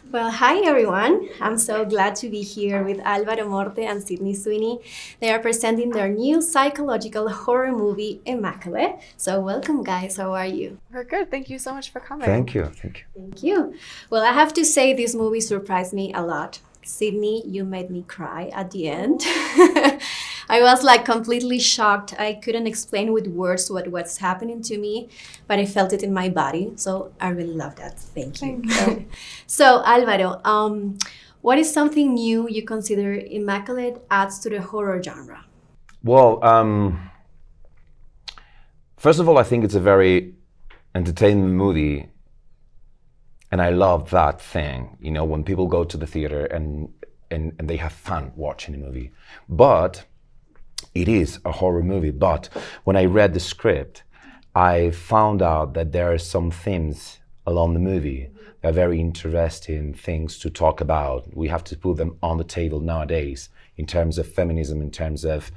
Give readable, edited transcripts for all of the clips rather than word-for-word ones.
Well, hi everyone. I'm so glad to be here with Álvaro Morte and Sweeney. They are presenting their new psychological horror movie, Immaculate. So welcome guys, how are you? We're good. Thank you so much for coming. Thank you. Thank you. Well, I have to say this movie surprised me a lot. Sydney, you made me cry at the end. I was like completely shocked. I couldn't explain with words what was happening to me, but I felt it in my body. So I really love that. Thank you. Thank you. So Álvaro, what is something new you consider Immaculate adds to the horror genre? Well, first of all, I think it's a very entertaining movie. And I love that thing, you know, when people go to the theater and they have fun watching a movie. But it is a horror movie. But when I read the script, I found out that there are some themes along the movie that are very interesting things to talk about. We have to put them on the table nowadays in terms of feminism, in terms of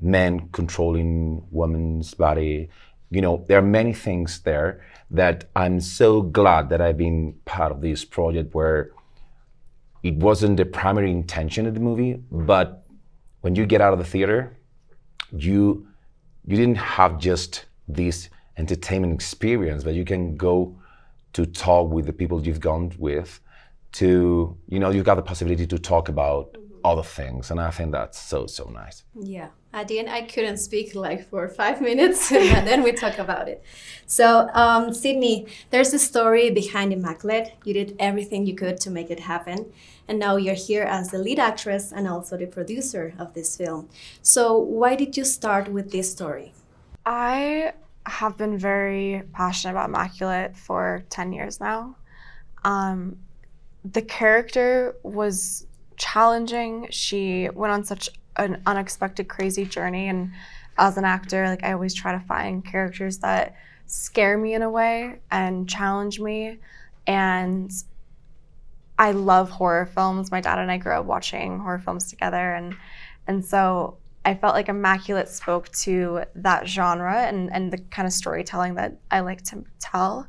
men controlling women's body. You know, there are many things there that I'm so glad that I've been part of this project where it wasn't the primary intention of the movie, but when you get out of the theater, you didn't have just this entertainment experience, but you can go to talk with the people you've gone with to, you know, you've got the possibility to talk about other things. And I think that's so nice. Yeah. At the end, I couldn't speak like for 5 minutes, and then we talk about it. So, Sydney, there's a story behind Immaculate. You did everything you could to make it happen. And now you're here as the lead actress and also the producer of this film. So why did you start with this story? I have been very passionate about Immaculate for 10 years now. The character was challenging. She went on such an unexpected, crazy journey. And as an actor, like I always try to find characters that scare me in a way and challenge me. And I love horror films. My dad and I grew up watching horror films together. And so I felt like Immaculate spoke to that genre and the kind of storytelling that I like to tell.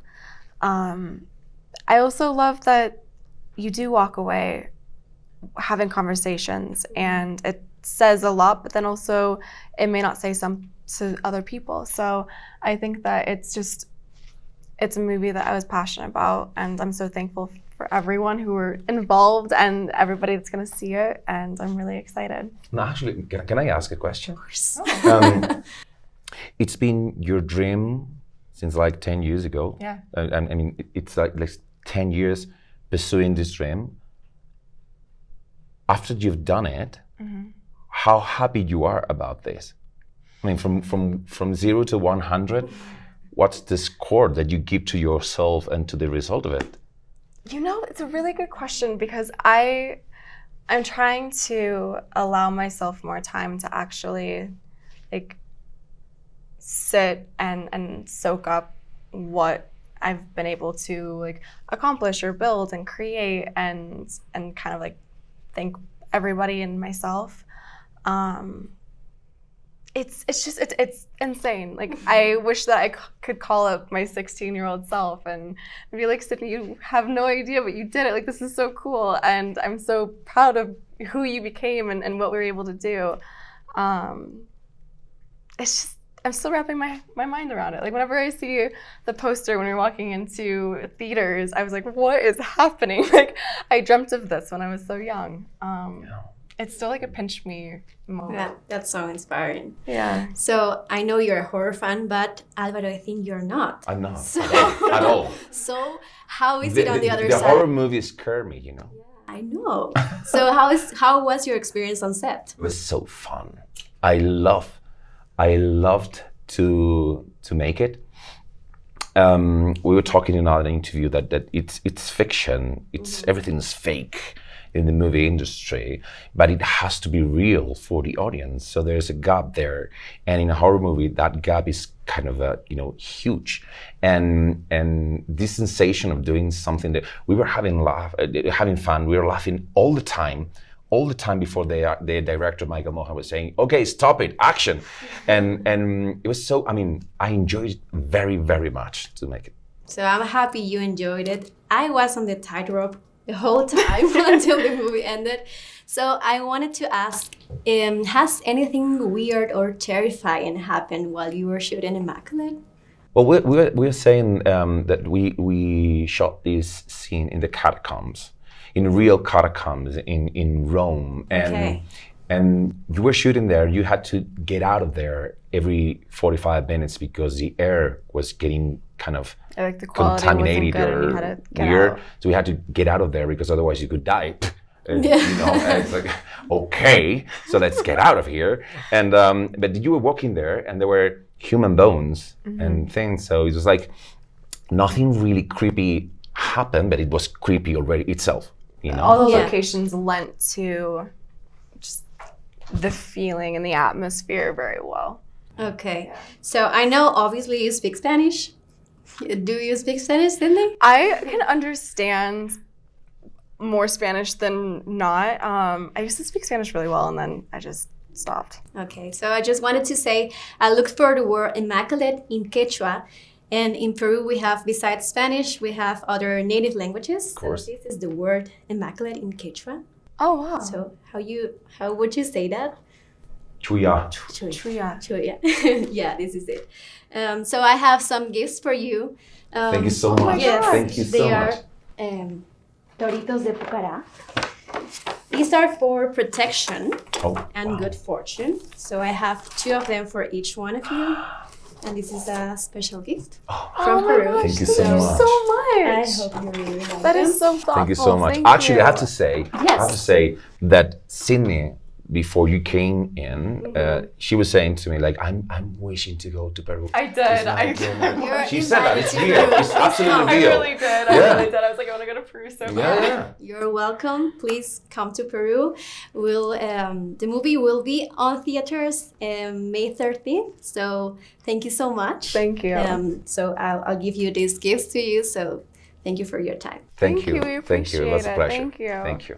I also love that you do walk away having conversations, and it says a lot, but then also it may not say some to other people. So I think that it's a movie that I was passionate about, and I'm so thankful for everyone who were involved and everybody that's going to see it, and I'm really excited. No, actually, can I ask a question? Of course. It's been your dream since like 10 years ago. Yeah. I mean, it's like 10 years pursuing this dream. After you've done it, how happy you are about this? I mean, from 0 to 100, what's the score that you give to yourself and to the result of it? You know, it's a really good question because I'm trying to allow myself more time to actually like sit and soak up what I've been able to like accomplish or build and create and kind of like thank everybody and myself. It's insane. Like I wish that I could call up my 16-year-old self and be like, Sydney, you have no idea, but you did it. Like this is so cool, and I'm so proud of who you became and what we were able to do. It's just I'm still wrapping my mind around it. Like whenever I see the poster when we're walking into theaters, I was like, what is happening? Like I dreamt of this when I was so young. It's still like a pinch me moment. Yeah, that's so inspiring. Yeah. So I know you're a horror fan, but Álvaro, I think you're not. I'm not So, at all. So how is it on the other the side? horror movies scare me, you know. Yeah, I know. So how was your experience on set? It was so fun. I loved to make it. We were talking in another interview that it's fiction. It's everything's fake in the movie industry, but it has to be real for the audience. So there's a gap there, and in a horror movie, that gap is kind of huge. And this sensation of doing something that we were having fun, we were laughing all the time before the director Michael Mohan was saying, "Okay, stop it, action," and it was so. I mean, I enjoyed it very, very much to make it. So I'm happy you enjoyed it. I was on the tightrope the whole time until the movie ended. So I wanted to ask, has anything weird or terrifying happened while you were shooting Immaculate? Well, we're saying that we shot this scene in the catacombs, in real catacombs in Rome, and you were shooting there. You had to get out of there every 45 minutes because the air was getting kind of Like the quality contaminated wasn't good and you or had to get weird. out. So we had to get out of there because otherwise you could die. And, you know, and it's like, okay, so let's get out of here. And but you were walking there, and there were human bones and things. So it was like nothing really creepy happened, but it was creepy already itself. You know, All the Yeah. locations lent to just the feeling and the atmosphere very well. Okay, so I know obviously you speak Spanish. Do you speak Spanish, Cindy? I can understand more Spanish than not. I used to speak Spanish really well, and then I just stopped. Okay, so I just wanted to say I looked for the word Immaculate in Quechua, and in Peru we have, besides Spanish, we have other native languages. Of course. So this is the word Immaculate in Quechua. Oh wow! So how would you say that? Chuya. Chuya. Chuya. Yeah, this is it. So I have some gifts for you. Thank you so much. Yes, Thank you they so are much. Toritos de Pucará. These are for protection and wow. good fortune. So I have 2 of them for each one of you. And this is a special gift from Peru. Thank you Thank you much. so I much. hope you really like That them. is so thoughtful. Thank you so much. Thank Actually, you. I have to say that Sydney, before you came in, she was saying to me like, I'm wishing to go to Peru. I did. I You're She said that. invited It's to real. Peru. It's absolutely Please real. I really did. I Yeah. really did. I was like, I want to go to Peru so bad. Yeah. You're welcome. Please come to Peru. The movie will be on theaters May 13th. So thank you so much. Thank you. So I'll give you these gifts to you. So thank you for your time. Thank you. We Thank you. It was a appreciate it. pleasure. Thank you. Thank you.